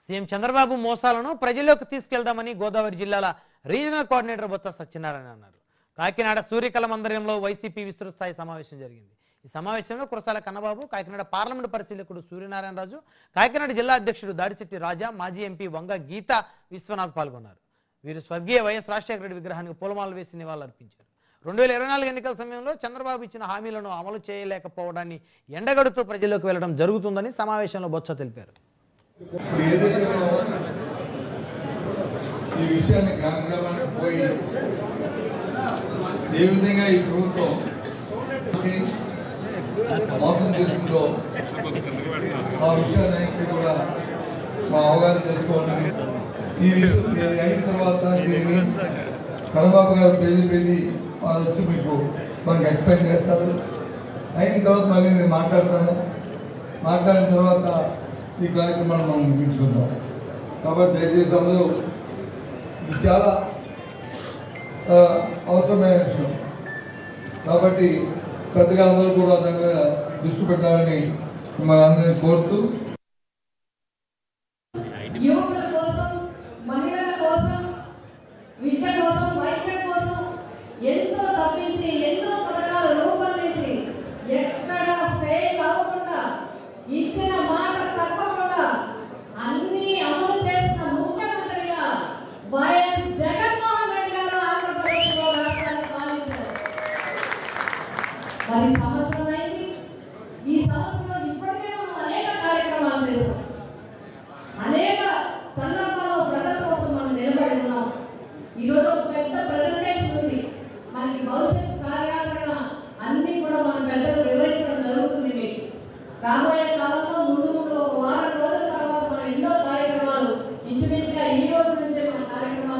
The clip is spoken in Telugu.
సీఎం చంద్రబాబు మోసాలను ప్రజల్లోకి తీసుకెళ్దామని గోదావరి జిల్లాల రీజనల్ కోఆర్డినేటర్ బొత్స సత్యనారాయణ అన్నారు. కాకినాడ సూర్యకళ మందిరంలో వైసీపీ విస్తృత స్థాయి సమావేశం జరిగింది. ఈ సమావేశంలో కురసాల కన్నబాబు, కాకినాడ పార్లమెంటు పరిశీలకుడు సూర్యనారాయణ రాజు, కాకినాడ జిల్లా అధ్యక్షుడు దాడిశెట్టి రాజా, మాజీ ఎంపీ వంగ గీతా విశ్వనాథ్ పాల్గొన్నారు. వీరు స్వర్గీయ వైఎస్ రాజశేఖర రెడ్డి విగ్రహానికి పూలమాలలు వేసి నివాళులర్పించారు. 2024 ఎన్నికల సమయంలో చంద్రబాబు ఇచ్చిన హామీలను అమలు చేయలేకపోవడాన్ని ఎండగడుతూ ప్రజల్లోకి వెళ్లడం జరుగుతుందని సమావేశంలో బొత్స తెలిపారు. ఈ విషయాన్ని గ్రామానికి పోయి ఏ విధంగా ఈ ప్రభుత్వం మోసం చేస్తుందో ఆ విషయాన్ని కూడా మా అవగాహన చేసుకోవాలని, ఈ విషయం అయిన తర్వాత దీన్ని కన్నబాబు గారు పేజీ వాళ్ళు వచ్చి మీకు మనకి ఎక్స్ప్లెయిన్ చేస్తారు. అయిన తర్వాత మళ్ళీ నేను మాట్లాడిన తర్వాత ఈ కార్యక్రమాన్ని మనం ముగించుకుందాం. కాబట్టి దయచేసి అందరూ ఇది చాలా అవసరమైన విషయం కాబట్టి శ్రద్ధగా అందరూ కూడా దాని మీద దృష్టి పెట్టాలని మిమ్మల్ని అందరినీ కోరుతూ, యువకుల కోసం, మహిళల కోసం, విద్య కోసం, వైద్యం కోసం ఎంతో తప్పించి ఎన్నో పథకాలు రూపొందించి ఎక్కడ ఫెయిల్ అవ్వకుండా, ఇచ్చిన మాట తప్పకుండా అన్ని అమలు చేసిన ముఖ్యమంత్రిగా వైఎస్ జగన్మోహన్ రెడ్డి గారు ఆంధ్రప్రదేశ్లో రాష్ట్రాన్ని పాలించారు. మరి సంవత్సరం అయింది. ఈ సంవత్సరంలో ఇప్పటికే మనం అనేక కార్యక్రమాలు చేశాం. అనేక సందర్భాల్లో ప్రజల కోసం మనం నిలబడి ఉన్నాం. ఈరోజు ఒక పెద్ద ప్రజెంటేషన్ ఉంది. మనకి భవిష్యత్తు కార్యాచరణ అన్ని కూడా మన పెద్దలు వివరించడం జరుగుతుంది. మీకు రాబోయే కాలంలో ముందు ఒక వారం రోజుల తర్వాత మనం ఎన్నో కార్యక్రమాలు ఇంచుమించుగా ఈ రోజు నుంచే మన కార్యక్రమాలు